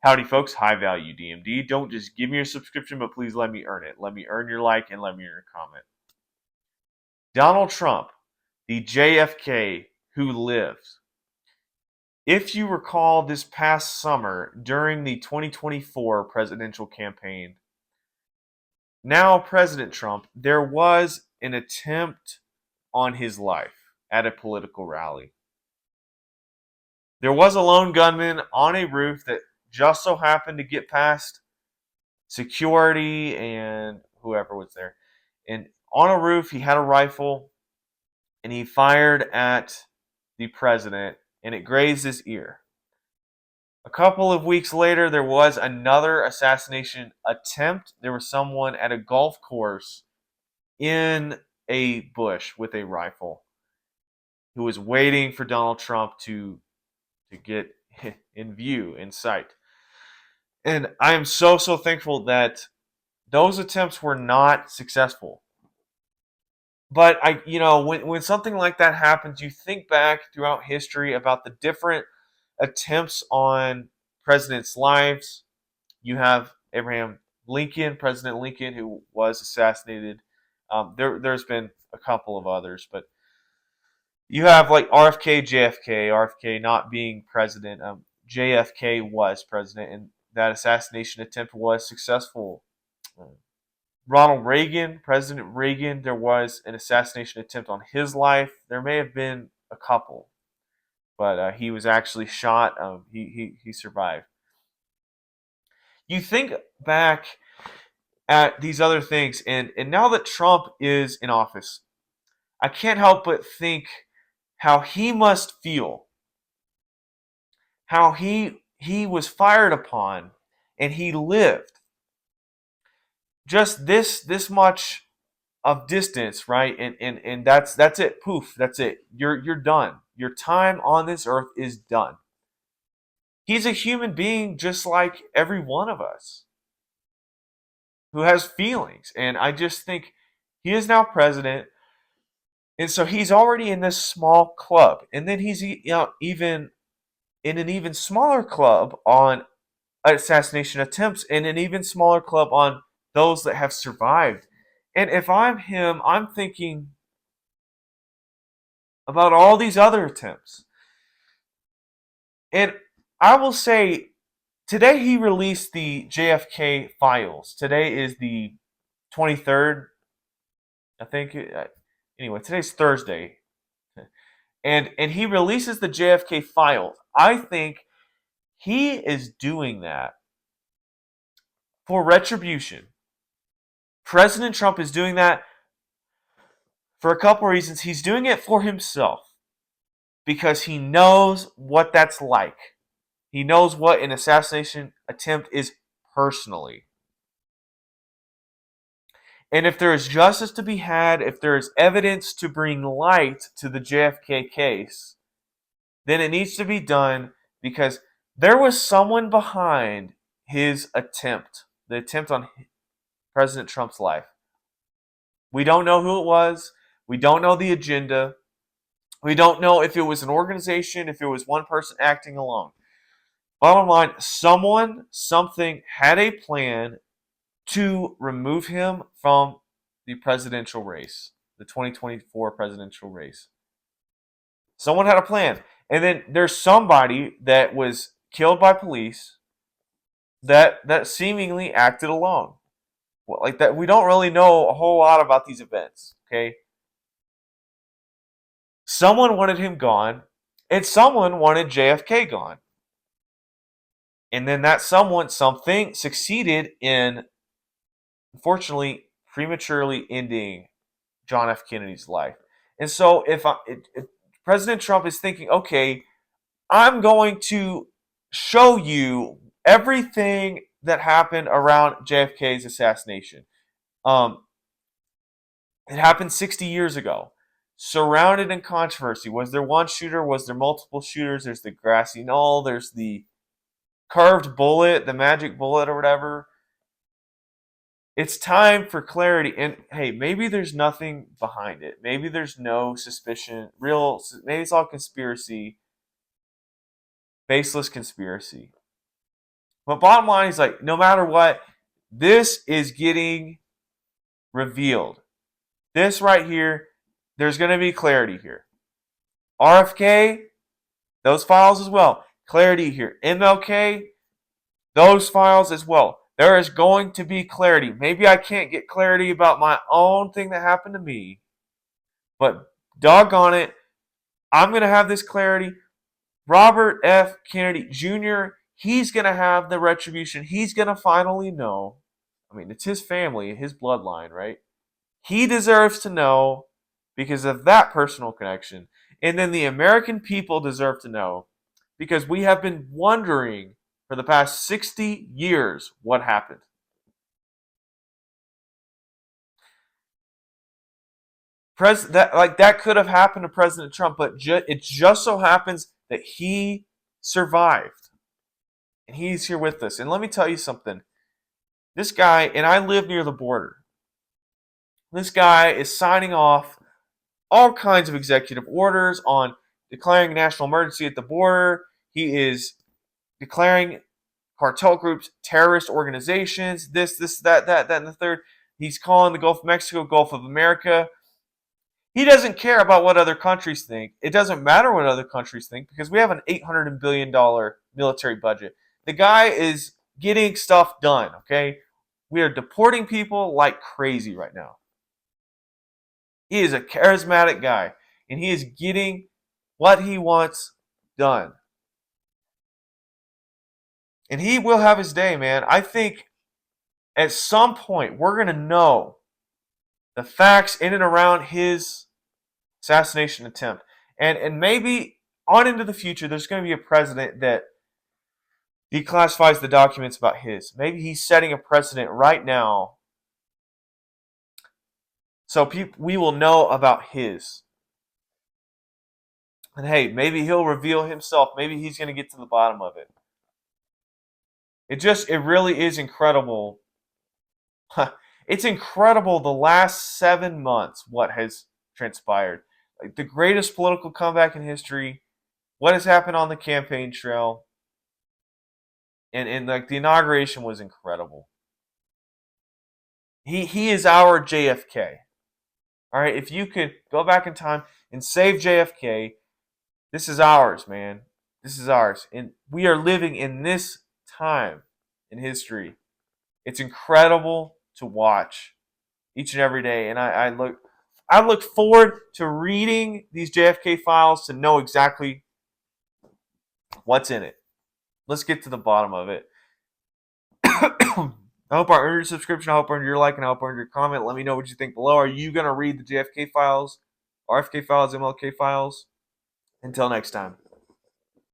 Howdy, folks. High value DMD. Don't just give me your subscription, but please let me earn it. Let me earn your like and let me earn your comment. Donald Trump, the JFK who lived. If you recall this past summer during the 2024 presidential campaign, now President Trump, there was an attempt on his life at a political rally. There was a lone gunman on a roof that just so happened to get past security and whoever was there. And on a roof, he had a rifle and he fired at the president and it grazed his ear. A couple of weeks later, there was another assassination attempt. There was someone at a golf course in a bush with a rifle who was waiting for Donald Trump to get in view, in sight. And I am so thankful that those attempts were not successful. But when something like that happens, you think back throughout history about the different attempts on presidents' lives. You have Abraham Lincoln, President Lincoln, who was assassinated. There's been a couple of others, but you have like RFK, JFK, RFK not being president. JFK was president, and that assassination attempt was successful. Ronald Reagan, President Reagan, there was an assassination attempt on his life. There may have been a couple, but he was actually shot. He survived. You think back at these other things, and now that Trump is in office, I can't help but think how he must feel, how he was fired upon, and he lived just this much of distance, right? And that's it. Poof, that's it. You're done. Your time on this earth is done. He's a human being just like every one of us who has feelings. And I just think he is now president. And so he's already in this small club. And then he's even in an even smaller club on assassination attempts and an even smaller club on those that have survived. And if I'm him, I'm thinking about all these other attempts. And I will say, today he released the JFK files. Today is the 23rd, I think. Anyway, today's Thursday. And he releases the JFK files. I think he is doing that for retribution. President Trump is doing that for a couple reasons. He's doing it for himself because he knows what that's like. He knows what an assassination attempt is personally. And if there is justice to be had, if there is evidence to bring light to the JFK case, then it needs to be done because there was someone behind his attempt, the attempt on President Trump's life. We don't know who it was. We don't know the agenda. We don't know if it was an organization, if it was one person acting alone. Bottom line, someone, something had a plan to remove him from the presidential race, the 2024 presidential race. Someone had a plan. And then there's somebody that was killed by police that seemingly acted alone. Well, like that, we don't really know a whole lot about these events, okay? Someone wanted him gone, and someone wanted JFK gone. And then that something succeeded in, unfortunately, prematurely ending John F. Kennedy's life. And so if President Trump is thinking, okay, I'm going to show you everything that happened around JFK's assassination. It happened 60 years ago. Surrounded in controversy. Was there one shooter? Was there multiple shooters? There's the grassy knoll. There's the curved bullet, the magic bullet or whatever. It's time for clarity. And hey, maybe there's nothing behind it. Maybe there's no suspicion. Maybe it's all conspiracy. Baseless conspiracy. But bottom line is like, no matter what, this is getting revealed. This right here, there's going to be clarity here. RFK, those files as well. Clarity here. MLK, those files as well. There is going to be clarity. Maybe I can't get clarity about my own thing that happened to me, but doggone it, I'm going to have this clarity. Robert F. Kennedy Jr., he's going to have the retribution. He's going to finally know. I mean, it's his family, his bloodline, right? He deserves to know because of that personal connection. And then the American people deserve to know because we have been wondering for the past 60 years what happened. That could have happened to President Trump, but it just so happens that he survived. And he's here with us. And let me tell you something. This guy, and I live near the border. This guy is signing off all kinds of executive orders on declaring national emergency at the border. He is declaring cartel groups terrorist organizations, this, that, and the third. He's calling the Gulf of Mexico, Gulf of America. He doesn't care about what other countries think. It doesn't matter what other countries think because we have an $800 billion military budget. The guy is getting stuff done, okay? We are deporting people like crazy right now. He is a charismatic guy, and he is getting what he wants done. And he will have his day, man. I think at some point we're going to know the facts in and around his assassination attempt. And maybe on into the future, there's going to be a president that declassifies the documents about his. Maybe he's setting a precedent right now. So we will know about his. And hey, maybe he'll reveal himself. Maybe he's going to get to the bottom of it. It really is incredible. It's incredible the last 7 months what has transpired. Like the greatest political comeback in history. What has happened on the campaign trail. And like the inauguration was incredible. He is our JFK. All right, if you could go back in time and save JFK, this is ours, man. This is ours. And we are living in this time in history. It's incredible to watch each and every day. And I look forward to reading these JFK files to know exactly what's in it. Let's get to the bottom of it. I hope I earned your subscription. I hope I earned your like, and I hope I earned your comment. Let me know what you think below. Are you going to read the JFK files, RFK files, MLK files? Until next time.